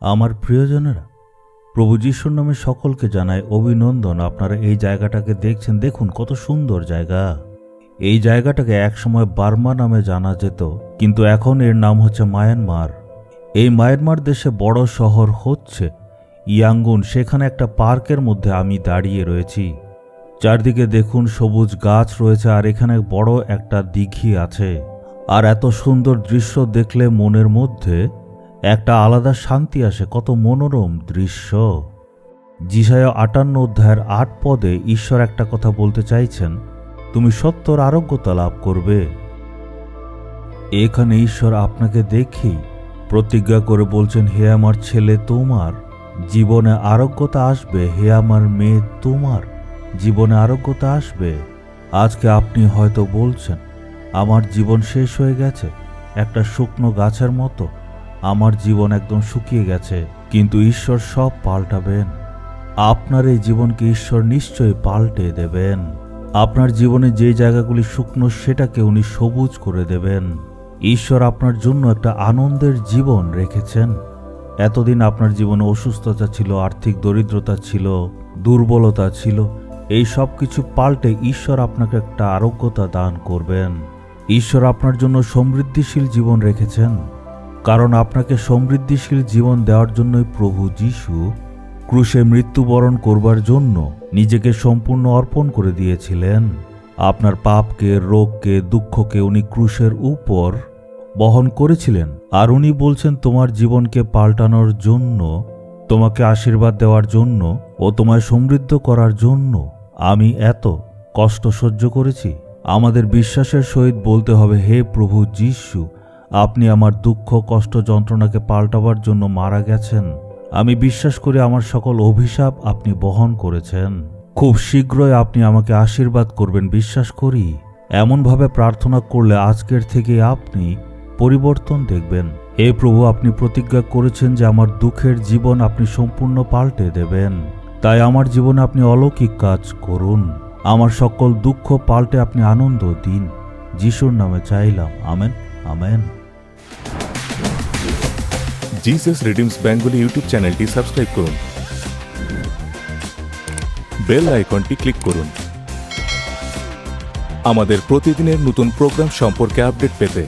আমার প্রিয়জনেরা, প্রভু যিশুর নামে সকলকে জানায় অভিনন্দন। আপনারা এই জায়গাটাকে দেখছেন, দেখুন কত সুন্দর জায়গা। এই জায়গাটাকে একসময় বার্মা নামে জানা যেত, কিন্তু এখন এর নাম হচ্ছে মায়ানমার। এই মায়ানমার দেশে বড় শহর হচ্ছে ইয়াঙ্গুন। সেখানে একটা পার্কের মধ্যে আমি দাঁড়িয়ে রয়েছি। চারদিকে দেখুন সবুজ গাছ রয়েছে, আর এখানে বড় একটা দিঘি আছে। আর এত সুন্দর দৃশ্য দেখলে মনের মধ্যে একটা আলাদা শান্তি আসে। কত মনোরম দৃশ্য। যিশায়া 58 অধ্যায়ের 8 পদে ঈশ্বর একটা কথা বলতে চাইছেন, তুমি সত্যর আরোগ্যতা লাভ করবে। এখানে ঈশ্বর আপনাকে দেখি প্রতিজ্ঞা করে বলছেন, হে আমার ছেলে, তোমার জীবনে আরোগ্যতা আসবে। হে আমার মেয়ে, তোমার জীবনে আরোগ্যতা আসবে। আজকে আপনি হয়তো বলছেন, আমার জীবন শেষ হয়ে গেছে, একটা শুকনো গাছের মতো আমার জীবন একদম শুকিয়ে গেছে। কিন্তু ঈশ্বর সব পাল্টাবেন। আপনার এই জীবনকে ঈশ্বর নিশ্চয়ই পাল্টে দেবেন। আপনার জীবনে যে জায়গাগুলি শুকনো সেটাকে উনি সবুজ করে দেবেন। ঈশ্বর আপনার জন্য একটা আনন্দের জীবন রেখেছেন। এতদিন আপনার জীবনে অসুস্থতা ছিল, আর্থিক দরিদ্রতা ছিল, দুর্বলতা ছিল। এই সব কিছু পাল্টে ঈশ্বর আপনাকে একটা আরোগ্যতা দান করবেন। ঈশ্বর আপনার জন্য সমৃদ্ধিশীল জীবন রেখেছেন, কারণ আপনাকে সমৃদ্ধিশীল জীবন দেওয়ার জন্যই প্রভু যিশু ক্রুশে মৃত্যুবরণ করবার জন্য নিজেকে সম্পূর্ণ অর্পণ করে দিয়েছিলেন। আপনার পাপকে, রোগকে, দুঃখকে উনি ক্রুশের উপর বহন করেছিলেন। আর উনি বলছেন তোমার জীবনকে পাল্টানোর জন্য, তোমাকে আশীর্বাদ দেওয়ার জন্য ও তোমায় সমৃদ্ধ করার জন্য আমি এত কষ্ট সহ্য করেছি। আমাদের বিশ্বাসের সহিত বলতে হবে, হে প্রভু যিশু, আপনি আমার দুঃখ, কষ্ট, যন্ত্রণাকে পাল্টাবার জন্য মারা গেছেন। আমি বিশ্বাস করি আমার সকল অভিশাপ আপনি বহন করেছেন। খুব শীঘ্রই আপনি আমাকে আশীর্বাদ করবেন, বিশ্বাস করি। এমনভাবে প্রার্থনা করলে আজকের থেকে আপনি পরিবর্তন দেখবেন। হে প্রভু, আপনি প্রতিজ্ঞা করেছেন যে আমার দুঃখের জীবন আপনি সম্পূর্ণ পাল্টে দেবেন। তাই আমার জীবনে আপনি অলৌকিক কাজ করুন। আমার সকল দুঃখ পাল্টে আপনি আনন্দ দিন। যিশুর নামে চাইলাম, amen, amen. Jesus redeems Bengali YouTube চ্যানেলটি সাবস্ক্রাইব করুন, বেল আইকনটি ক্লিক করুন আমাদের প্রতিদিনের নতুন প্রোগ্রাম সম্পর্কে আপডেট পেতে।